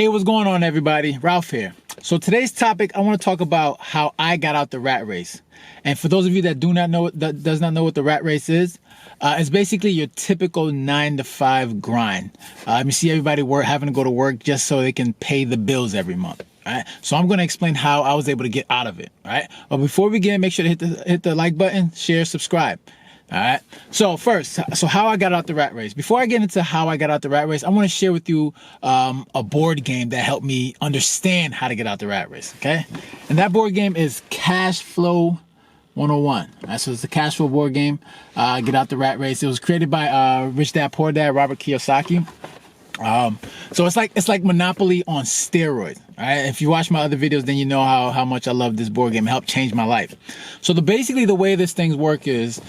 Hey, what's going on, everybody? Ralph here. So today's topic, I want to talk about how I got out the rat race. And for those of you that does not know what the rat race is, it's basically your typical 9 to 5 grind. You see everybody having to go to work just so they can pay the bills every month. Right? So I'm going to explain how I was able to get out of it. Right? But before we begin, make sure to hit the like button, share, subscribe. All right. So first, how I got out the rat race. Before I get into how I got out the rat race, I want to share with you a board game that helped me understand how to get out the rat race. Okay. And that board game is Cash Flow 101. All right, so it's the cash flow board game. Get out the rat race. It was created by Rich Dad Poor Dad, Robert Kiyosaki. So it's like Monopoly on steroids. All right? If you watch my other videos, then you know how much I love this board game. It helped change my life. So basically the way this things work is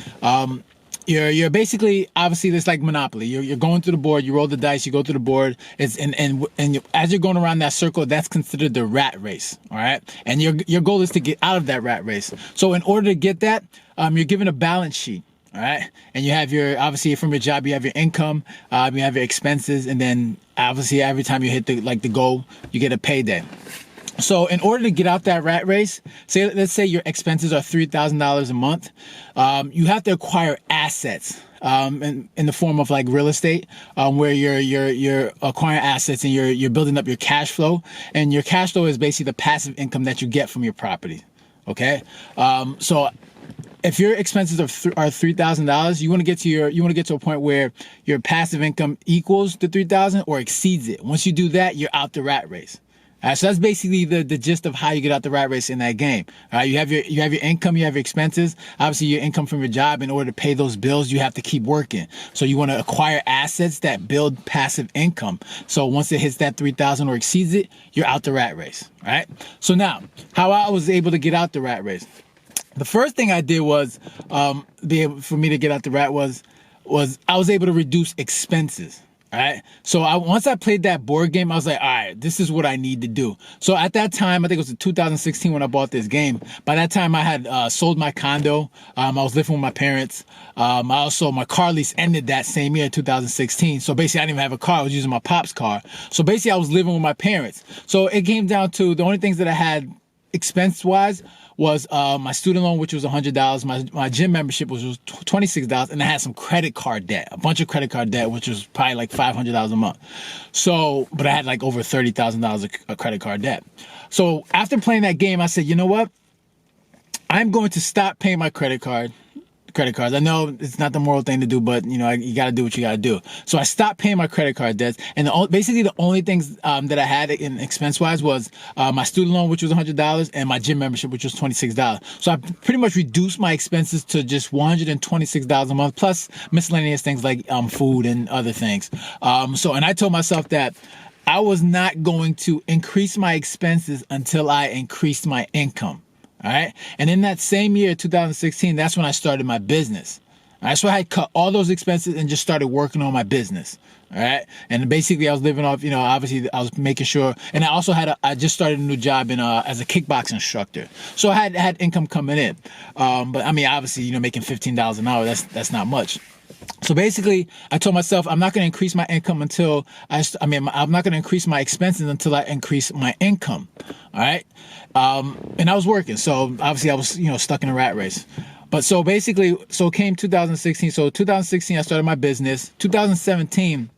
you're basically, obviously it's like Monopoly. You're going through the board, you roll the dice, you go through the board. As you're going around that circle, that's considered the rat race. All right. And your goal is to get out of that rat race. So in order to get that, you're given a balance sheet. All right. And you have obviously from your job, you have your income, you have your expenses. And then obviously every time you hit the goal, you get a payday. So in order to get out that rat race, let's say your expenses are $3,000 a month. You have to acquire assets, in the form of like real estate, where you're acquiring assets and you're building up your cash flow, and your cash flow is basically the passive income that you get from your property. Okay. So if your expenses are $3,000, you want to get to a point where your passive income equals the 3,000 or exceeds it. Once you do that, you're out the rat race. So that's basically the gist of how you get out the rat race in that game. All right, you have your income, you have your expenses. Obviously, your income from your job. In order to pay those bills, you have to keep working. So you want to acquire assets that build passive income. So once it hits that 3,000 or exceeds it, you're out the rat race. All right. So now, how I was able to get out the rat race. The first thing I did was for me to get out the rat was I was able to reduce expenses. All right. So once I played that board game, I was like, all right, this is what I need to do. So at that time, I think it was in 2016 when I bought this game. By that time, I had sold my condo. I was living with my parents. My car lease ended that same year, 2016. So basically, I didn't even have a car. I was using my pop's car. So basically, I was living with my parents. So it came down to the only things that I had expense-wise was my student loan, which was $100, my gym membership, which was $26, and I had some credit card debt, a bunch of credit card debt, which was probably like $500 a month. So, but I had like over $30,000 of credit card debt. So after playing that game, I said, you know what? I'm going to stop paying my credit cards. I know it's not the moral thing to do, but you got to do what you got to do. So I stopped paying my credit card debts, and basically the only things that I had in expense-wise was my student loan, which was $100, and my gym membership, which was $26. So I pretty much reduced my expenses to just $126 a month, plus miscellaneous things like food and other things. And I told myself that I was not going to increase my expenses until I increased my income. All right. And in that same year, 2016, that's when I started my business. All right. So I had cut all those expenses and just started working on my business. All right. And basically I was living off, obviously I was making sure. And I just started a new job as a kickbox instructor. So I had income coming in. But I mean, obviously, making $15 an hour, that's not much. So basically, I told myself I'm not going to increase my income until I'm not going to increase my expenses until I increase my income. All right. And I was working. So obviously I was, stuck in a rat race. But so basically, came 2016. So 2016, I started my business. 2017,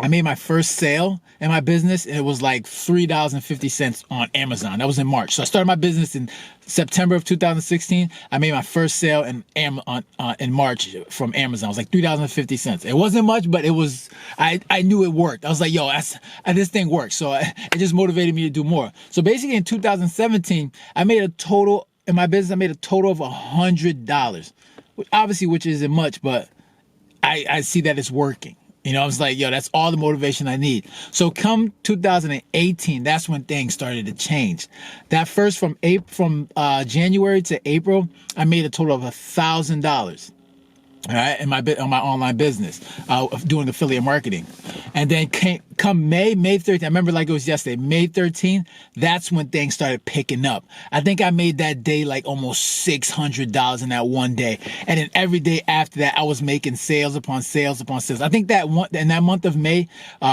I made my first sale in my business, and it was like $3.50 on Amazon. That was in March. So I started my business in September of 2016. I made my first sale in March from Amazon. It was like $3.50. It wasn't much, but it was. I knew it worked. I was like, yo, this thing works. So it just motivated me to do more. So basically, in 2017, I made a total in my business. I made a total of $100, obviously, which isn't much, but I see that it's working. I was like, yo, that's all the motivation I need. So come 2018, that's when things started to change. That first from January to April, I made a total of $1,000. all right, in on my online business, of doing affiliate marketing. And then come May 13th, I remember like it was yesterday, May 13th, that's when things started picking up. I think I made that day like almost $600 in that one day. And then every day after that, I was making sales upon sales upon sales. I think that in that month of May,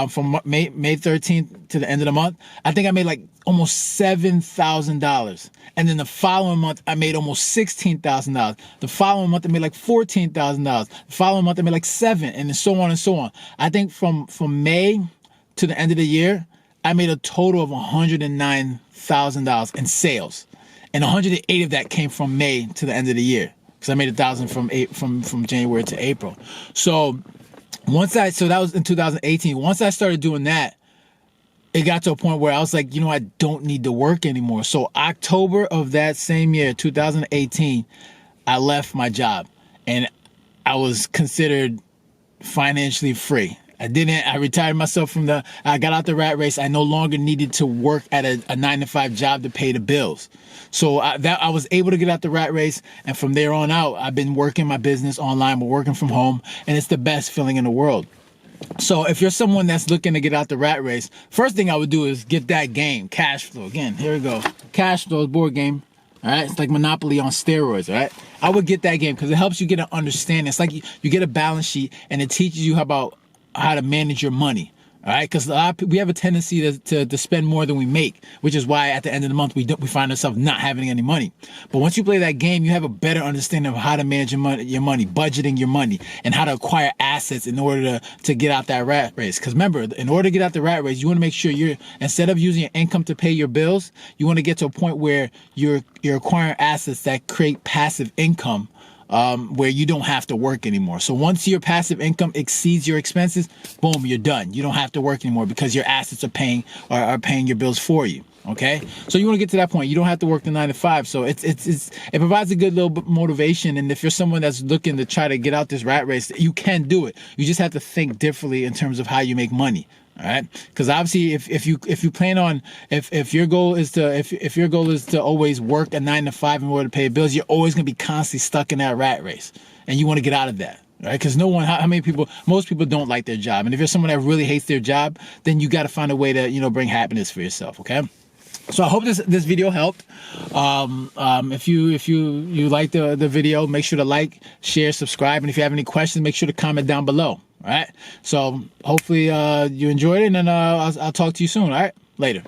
from May 13th to the end of the month, I think I made like almost $7,000. And then the following month, I made almost $16,000. The following month, I made like $14,000. The following month, I made like $7,000, and so on and so on. I think from May to the end of the year, I made a total of $109,000 in sales. And 108 of that came from May to the end of the year, because I made 1,000 from January to April. So so that was in 2018. Once I started doing that, it got to a point where I was like, I don't need to work anymore. So October of that same year, 2018, I left my job and I was considered financially free. I retired myself I got out the rat race. I no longer needed to work at a 9-to-5 job to pay the bills. So I was able to get out the rat race. And from there on out, I've been working my business online, but working from home. And it's the best feeling in the world. So if you're someone that's looking to get out the rat race, first thing I would do is get that game, Cash Flow. Again, here we go. Cash Flow board game. All right. It's like Monopoly on steroids. All right. I would get that game because it helps you get an understanding. It's like you get a balance sheet and it teaches you how to manage your money. All right, because we have a tendency to spend more than we make, which is why at the end of the month we find ourselves not having any money. But once you play that game, you have a better understanding of how to manage your money, budgeting your money, and how to acquire assets in order to get out that rat race. Because remember, in order to get out the rat race, you want to make sure instead of using your income to pay your bills, you want to get to a point where you're acquiring assets that create passive income. Where you don't have to work anymore. So once your passive income exceeds your expenses, boom, you're done. You don't have to work anymore because your assets are paying your bills for you. Okay, so you want to get to that point. You don't have to work the 9-to-5. So it provides a good little bit motivation. And if you're someone that's looking to try to get out this rat race, you can do it. You just have to think differently in terms of how you make money. All right, because obviously, if you plan on if your goal is to always work a 9-to-5 in order to pay bills, you're always going to be constantly stuck in that rat race, and you want to get out of that. Right? Because most people don't like their job, and if you're someone that really hates their job, then you got to find a way to bring happiness for yourself. Okay. So I hope this video helped. If you like the video, make sure to like, share, subscribe, and if you have any questions, make sure to comment down below. All right. So hopefully you enjoyed it, and I'll talk to you soon. All right. Later.